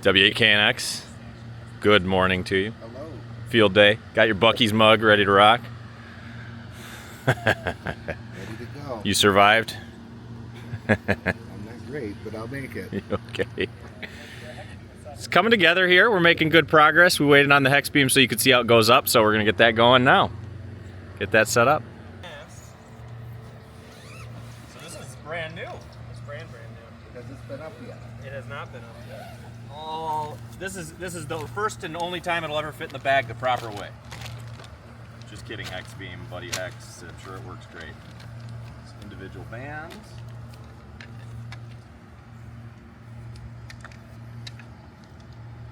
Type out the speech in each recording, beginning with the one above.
W8KNX, good morning to you. Hello. Field day. Got your Bucky's mug ready to rock? Ready to go. You survived? I'm not great, but I'll make it. Okay. It's coming together here. We're making good progress. We waited on the hex beam so you could see how it goes up, so we're going to get that going now. Get that set up. Yes. So this is brand new. It's brand new. Has this been up yet? It has not been up yet. Oh, this is the first and only time it'll ever fit in the bag the proper way. Just kidding, hex beam, BuddiHEX. I'm sure it works great. It's individual bands.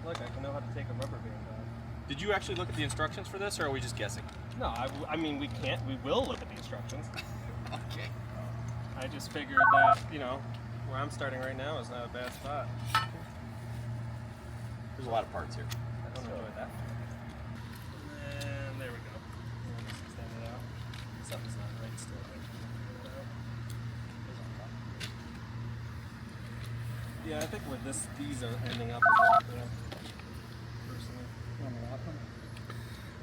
Look, I know how to take a rubber band off. Did you actually look at the instructions for this, or are we just guessing? No, I mean, we will look at the instructions. Okay. I just figured that, you know, where I'm starting right now is not a bad spot. There's a lot of parts here. I don't enjoy that. And there we go. We'll just extend it out. Something's not right still. Yeah, I think with this, these are ending up personally.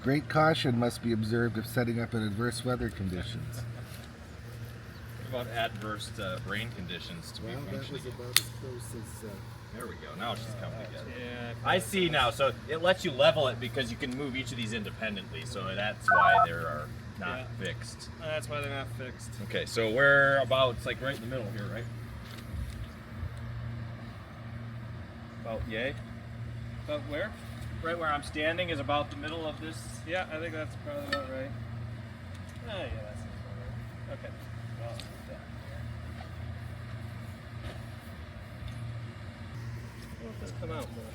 Great caution must be observed if setting up in adverse weather conditions. What about adverse rain conditions to be functioning? That was about as close as... There we go. Now it's just coming together. Yeah. I see now. So it lets you level it because you can move each of these independently. So that's why they are not fixed. That's why they're not fixed. Okay, so we're about, it's like right in the middle here, right? About yay? But where? Right where I'm standing is about the middle of this. Yeah, I think that's probably about right. Oh, yeah, that seems about right. Okay. Well, yeah. Well, if this come out more.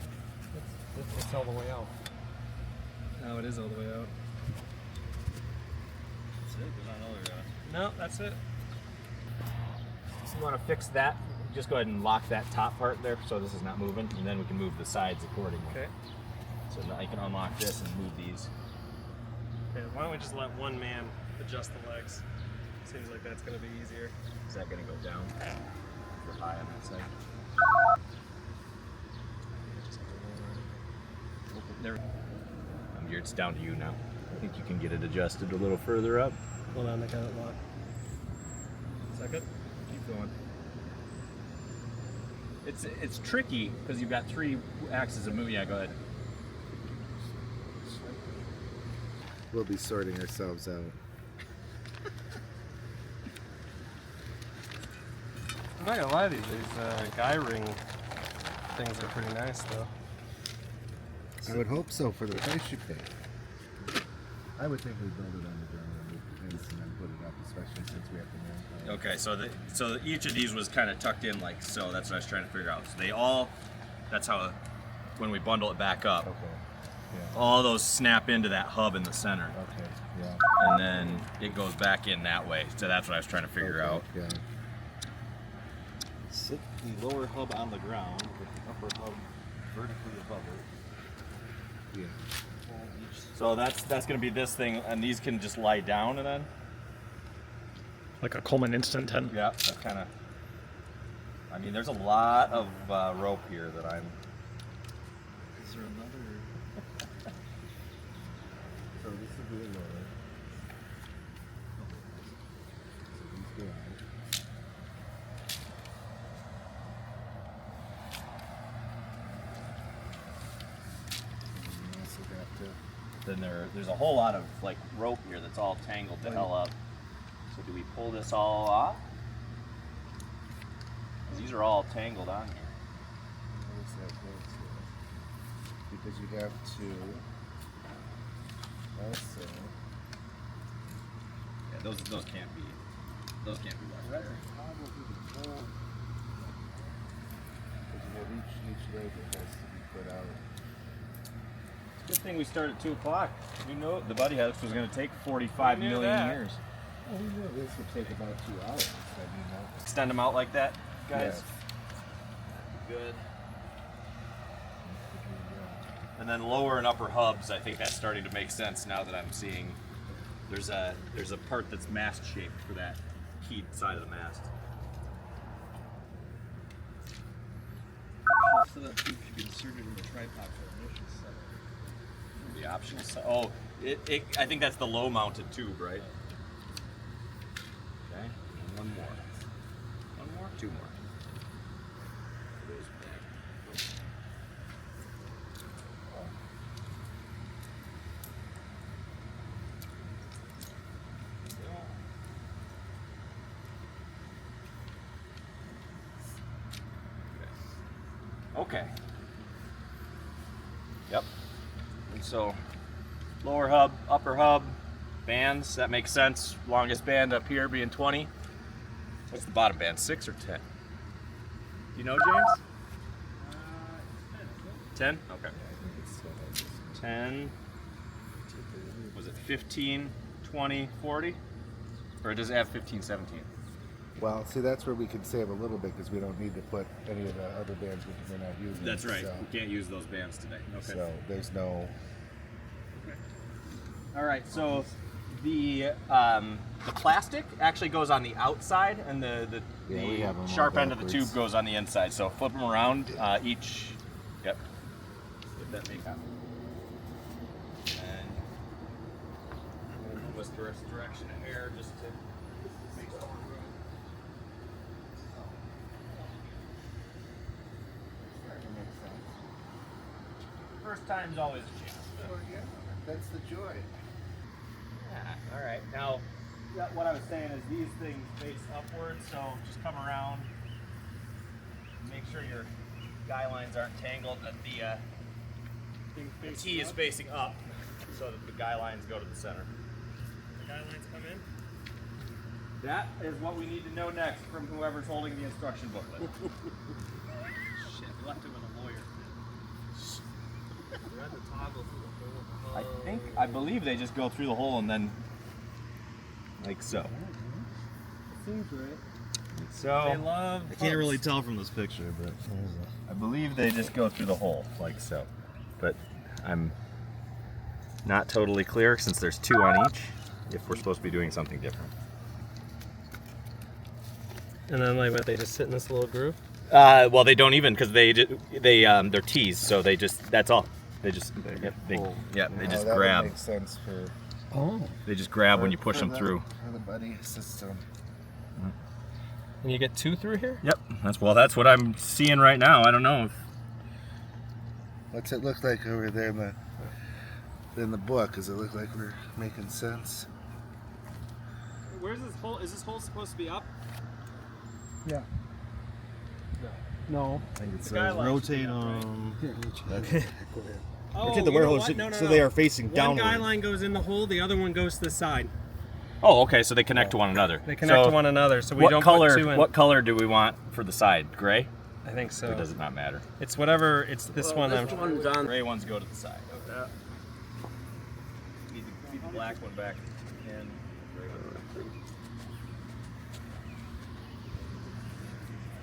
It's all the way out. No, it is all the way out. That's it. There's not another. No, that's it. So you want to fix that? Just go ahead and lock that top part there so this is not moving, and then we can move the sides accordingly. Okay. So now you can unlock this and move these. Okay, why don't we just let one man adjust the legs? Seems like that's going to be easier. Is that going to go down? Or high on that side? There. It's down to you now. I think you can get it adjusted a little further up. Hold on, I got it locked. Second. Keep going. It's tricky because you've got three axes of movement. Yeah, go ahead. We'll be sorting ourselves out. I'm not gonna lie to you, these guy ring things are pretty nice though. I would hope so for the price you pay. I would think we'd build it on the ground and move the fence and then put it up, especially since we have the manpower. Okay, so each of these was kind of tucked in like so. That's what I was trying to figure out. So they all, that's how, when we bundle it back up, Okay. Yeah. all those snap into that hub in the center. Okay. Yeah. And then it goes back in that way. So that's what I was trying to figure out. Yeah. Sit the lower hub on the ground with the upper hub vertically above it. Yeah. So that's going to be this thing, and these can just lie down and then. Like a Coleman Instant 10. Yeah, that's kind of. I mean, there's a lot of rope here that I'm. Is there another? So this will be a lower. So these go out. And we also got to... Then there's a whole lot of like rope here that's all tangled to hell up. So do we pull this all off? These are all tangled on here. What does that go to? Because you have to also... Yeah, those can't be. Those can't be left That's there. probably the whole... Because you have each leg that has to be put out. Good thing we started at 2 o'clock. We know the BuddiHEX was going to take 45 We knew million that. years. Well, we knew this would take about 2 hours. I mean, Extend them out like that, guys. Yes. Good. And then lower and upper hubs, I think that's starting to make sense now that I'm seeing there's a part that's mast shaped for that keyed side of the mast. So that big should be inserted in the tripod for initial setup. The optional. Oh, I think that's the low mounted tube, right? Okay. And one more. One more. Two more. Goes back. Okay. Yep. And so lower hub, upper hub, bands, that makes sense. Longest band up here being 20. What's the bottom band, 6 or 10? Do you know, James? 10? Okay. 10. Was it 15, 20, 40? Or does it have 15, 17? Well, see, that's where we can save a little bit because we don't need to put any of the other bands which we're not using. That's right. So, We can't use those bands today. Okay. so there's no. All right, so the plastic actually goes on the outside, and the Yeah, we have 'em all sharp end of the backwards. tube goes on the inside. So flip them around each. Yep. If that makes sense. And what's the direction of air just to make sure. First time's always a chance. That's the joy. Yeah, all right. Now, what I was saying is these things face upwards, so just come around. Make sure your guy lines aren't tangled, that the T is facing up, so that the guy lines go to the center. The guy lines come in. That is what we need to know next from whoever's holding the instruction booklet. Shit, we left it with a lawyer. You had to toggle through the whole. I believe they just go through the hole and then, like so. Seems right. So They love. I can't really tell from this picture, but I believe they just go through the hole, like so. But I'm not totally clear since there's 2 on each, if we're supposed to be doing something different. And then like what? They just sit in this little groove. Well, they don't even, because they're T's, so they just, that's all. They just they No, just that grab. would make sense for. They just grab when you push for them the- through. For the buddy system. And you get 2 through here. Yep, that's what I'm seeing right now. I don't know if What's it look like over there in the book? Does it look like we're making sense? Where's this hole? Is this hole supposed to be up? Yeah. No. I think it The guy says lines rotate should be Oh, Look at the you know warehouse, what? No, so they are facing One downward. guy line goes in the hole, the other one goes to the side. Oh, okay, so they connect to one another. They connect So to one another, so we what don't color? put 2 in. What color do we want for the side? Gray? I think so. Or does it not matter? It's whatever. It's this one. This one's on. Gray ones go to the side. Okay. Need to keep the black one back and gray one.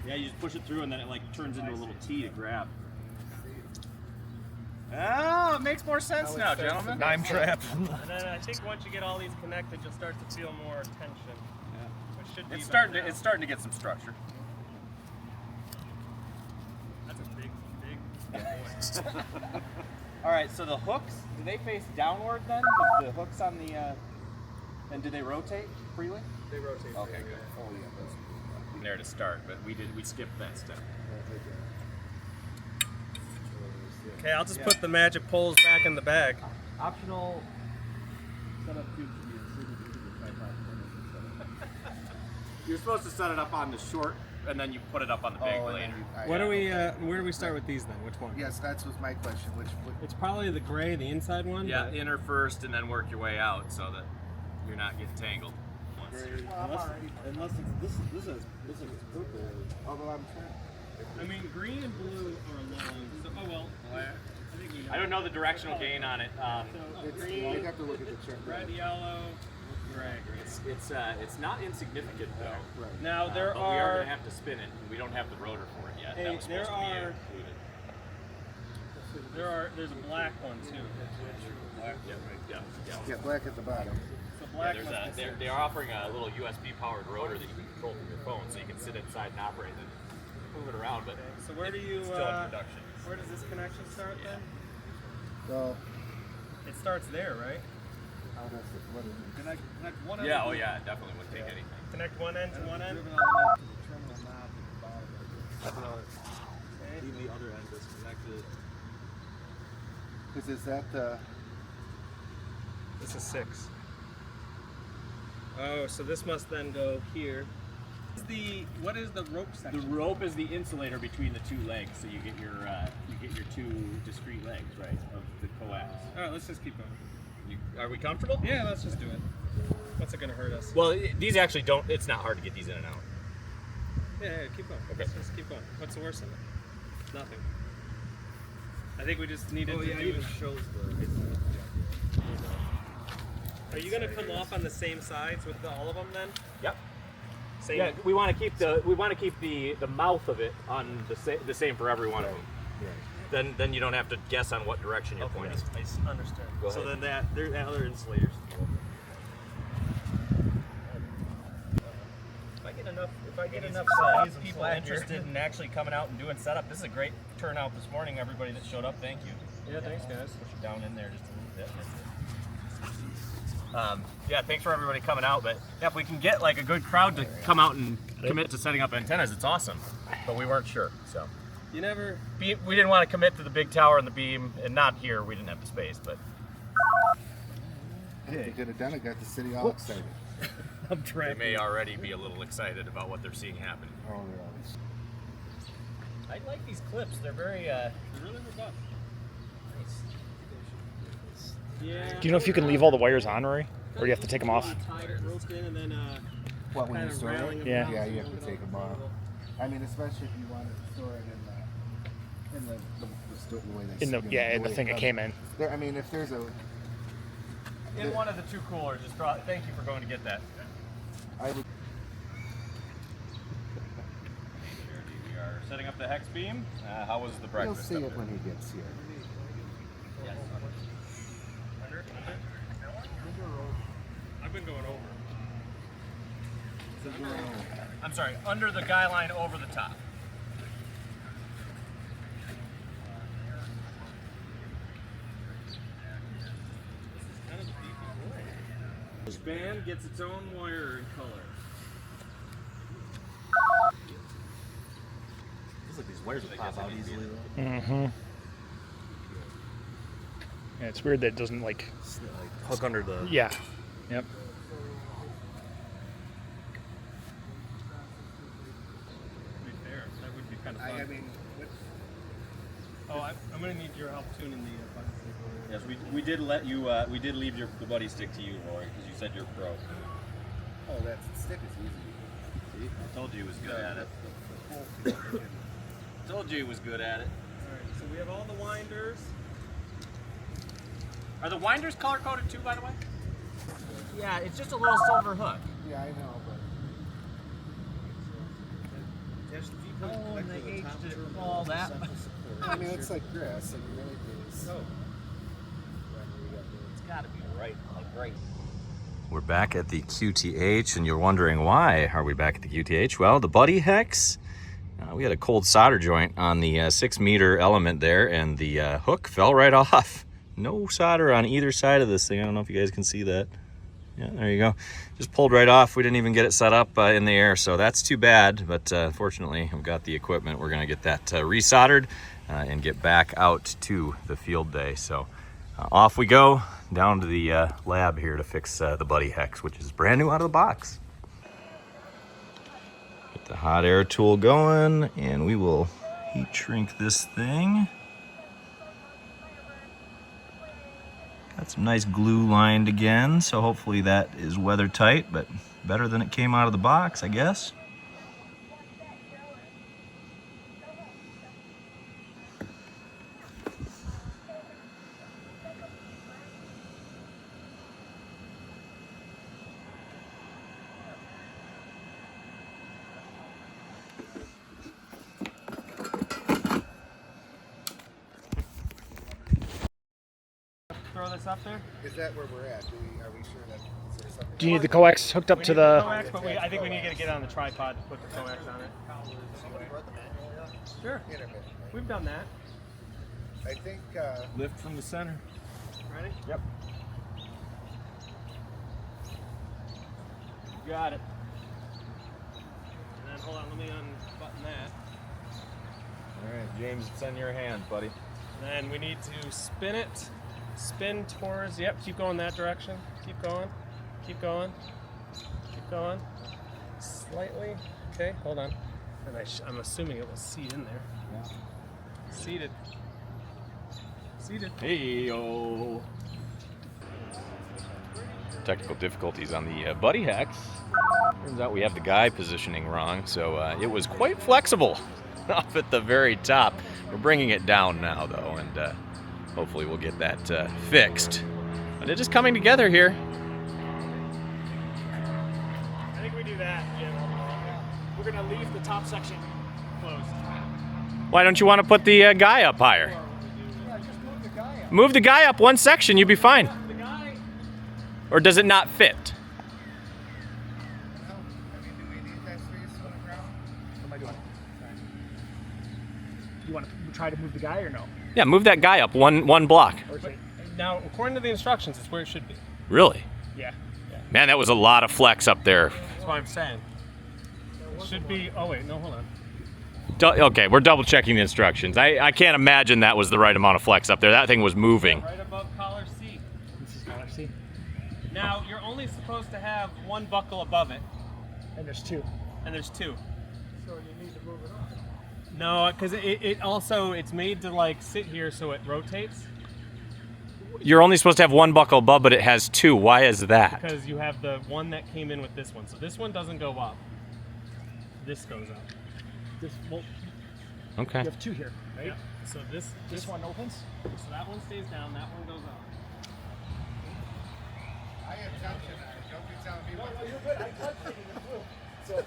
Yeah, you just push it through and then it like turns into a little T to grab. Oh, it makes more sense now, gentlemen. I'm trapped. And then I think once you get all these connected, you'll start to feel more tension. Which should be It's about starting now. to get some structure. That's a big boy. All right, so the hooks, do they face downward then? The hooks on the, and do they rotate freely? They rotate. Okay, good. Oh yeah, that's There to start, but we skipped that step. Okay, I'll just put the magic poles back in the bag. Optional Setup tube should be inserted into the tripod for initial setup. You're supposed to set it up on the short, and then you put it up on the big Oh, and later. then What do we? Where do we start with these then? Which one? Yes, that was my question. Which It's probably the gray, the inside one. Yeah, but- inner first, and then work your way out so that you're not getting tangled. Unless it's, this is purple. although I'm trying. I mean, green and blue are long. So, oh well. I think we know. I don't know the directional gain on it. So green, We'd have to look at the chart. red, yellow, gray. It's not insignificant though. Right. Now there But we are are. going to have to spin it, and we don't have the rotor for it yet. Hey, That was supposed there to be are- included. There's a black one too. Yeah. Yeah, black at the bottom. So Yeah, black. there's must be they're offering a little USB powered rotor that you can control from your phone, so you can sit inside and operate it, move it around. But So where do you? it's still in production. Where does this connection start then? Well, It starts there, right? how does it, what is it? Connect one end. Yeah, oh yeah, it definitely wouldn't take anything. Connect one end to one end. Driven element to the terminal knob at the bottom. Leave the other end disconnected. Is that This is 6. Oh, so this must then go here. What is the rope section? The rope is the insulator between the two legs, so you get your two discrete legs, right, of the coax. All right, let's just keep going. Are we comfortable? Yeah, let's just do it. What's it gonna hurt us? Well, these actually don't. It's not hard to get these in and out. Yeah, keep going. Okay. Let's just keep going. What's the worst of it? Nothing. I think we just needed to do. It shows the. Are you gonna come off on the same sides with all of them then? Yep. Same. Yeah, we want to keep the mouth of it on the same for every one of them. Then you don't have to guess on what direction you're pointing. I understand. Go So ahead. then there are other insulators. If I get enough people interested in actually coming out and doing setup, this is a great turnout this morning. Everybody that showed up, thank you. Yeah, thanks guys. Push it down in there just a little bit. Yeah, thanks for everybody coming out. But yeah, if we can get like a good crowd to come out and commit to setting up antennas, it's awesome. But we weren't sure, so You never. we didn't want to commit to the big tower and the beam, and not here. We didn't have the space, but Hey, they could have done it, got the city all excited. I'm they tracking. may already be a little excited about what they're seeing happen. Oh, they're always. I like these clips. They're very They're really robust. nice. Yeah. Do you know if you can leave all the wires on, Rory? Or do you have to take them off? Tied it roped in and then What, when kind you of store railing it? them Yeah. down Yeah, so you have don't to get take them off. I mean, especially if you want to store it in the way they In the way thing it comes. came in. There, I mean, if there's a, In one of the two coolers. Just draw. Thank you for going to get that. I would. We are setting up the hex beam. How was the You'll breakfast? see it when he gets here. I've been going over. I'm sorry, under the guy line over the top. Kind of a beefy boy. Each band gets its own wire and color. Looks like these wires will pop out easily though. Mm-hmm. Yeah, it's weird that it doesn't like. Hook under the. Yeah. Yep. To be fair, that would be kind of fun. I mean, Oh, I'm gonna need your help tuning the button. Yes, we did let you. We did leave the buddy stick to you, Rory, because you said you're pro. oh, that stick is easy. See? I told you he was good at it. Told you he was good at it. Alright, so we have all the winders. Are the winders color coded too, by the way? Yeah, it's just a little silver hook. Yeah, I know, but. Attach the V Oh, plug and connector to they the top aged it terminal all of the that central much. support. I mean, it's like grass. It really is. Oh. It's got to be right, like right. We're back at the QTH, and you're wondering why are we back at the QTH? Well, the BuddiHEX, we had a cold solder joint on the 6-meter element there, and the hook fell right off. No solder on either side of this thing. I don't know if you guys can see that. Yeah, there you go. Just pulled right off. We didn't even get it set up in the air, so that's too bad. But fortunately, I've got the equipment. We're going to get that resoldered and get back out to the field day. So off we go down to the lab here to fix the BuddiHEX, which is brand new out of the box. Get the hot air tool going, and we will heat shrink this thing. Got some nice glue lined again, so hopefully that is weather tight, but better than it came out of the box, I guess. Throw this up there. Is that where we're at? Are we sure that? Is there something? Do you need the coax hooked up We to need the the? coax, but I think we need to get it on the tripod to put the coax on it. Somebody brought the manual, yeah? Sure. Intermittent. We've done that. I think Lift from the center. Ready? Yep. Got it. And then hold on, let me unbutton that. All right, James, it's in your hands, buddy. Then we need to spin it. Spin towards, yep, keep going that direction. Keep going. Keep going. Keep going. Slightly. Okay, hold on. And I'm assuming it will seat in there. Yeah. Seated. Seated. Hey-o. Technical difficulties on the BuddiHEX. Turns out we have the guy positioning wrong, so it was quite flexible off at the very top. We're bringing it down now, though, and hopefully we'll get that fixed. But it is coming together here. I think we do that, Jim. We're going to leave the top section closed. Why don't you want to put the guy up higher? yeah, just move the guy up. Move the guy up one section, you'll be fine. The guy. Or does it not fit? No, I mean, do we need that space on the ground? What am I doing? You want to try to move the guy or no? Yeah, move that guy up one block. Or is it, Now, according to the instructions, it's where it should be. Really? yeah. Man, that was a lot of flex up there. That's what I'm saying. It should be, oh wait, no, hold on. Okay, we're double checking the instructions. I can't imagine that was the right amount of flex up there. That thing was moving. Right above collar C. This is color C. Now, you're only supposed to have one buckle above it, And there's two. and there's two. So you need to move it on. No, because it also, it's made to like sit here so it rotates. You're only supposed to have one buckle above, but it has two. Why is that? Because you have the one that came in with this one. So this one doesn't go up. This goes up. This, well, Okay. you have two here, right? Yeah. So this This one opens. So that one stays down, that one goes up. I have tension on it. Don't be telling me what to do. You're good. I touched it in the blue. So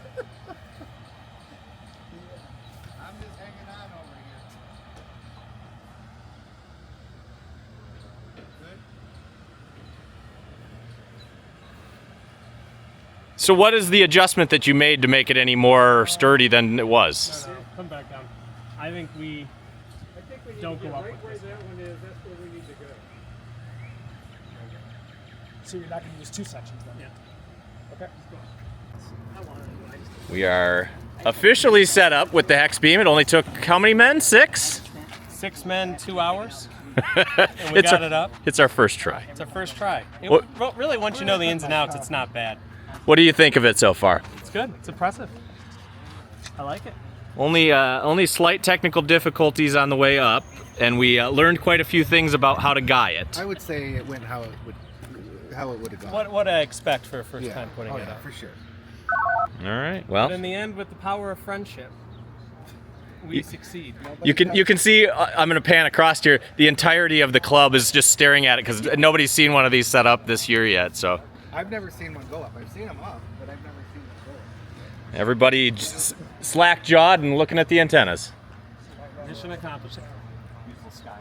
I'm just hanging on over here. Good? So what is the adjustment that you made to make it any more sturdy than it was? No, come back down. I think we I think we need Don't to go get up right with where this that one is. That's where we need to go. So you're not going to use two sections then? Yeah. Okay. We are officially set up with the hex beam. It only took how many men? 6? 6 men, 2 hours. And we got it up. It's our first try. It's our first try. What- Well, really, once you know the ins and outs, it's not bad. What do you think of it so far? It's good. It's impressive. I like it. Only slight technical difficulties on the way up, and we learned quite a few things about how to guy it. I would say it went how it would have gone. What I expect for a first yeah. time putting oh, it yeah, up. for sure. All right. But Well, in the end, with the power of friendship, we succeed. you can see. I'm going to pan across here. The entirety of the club is just staring at it because nobody's seen one of these set up this year yet. So I've never seen one go up. I've seen them up, but I've never seen them go up. everybody slack-jawed and looking at the antennas. Mission accomplished.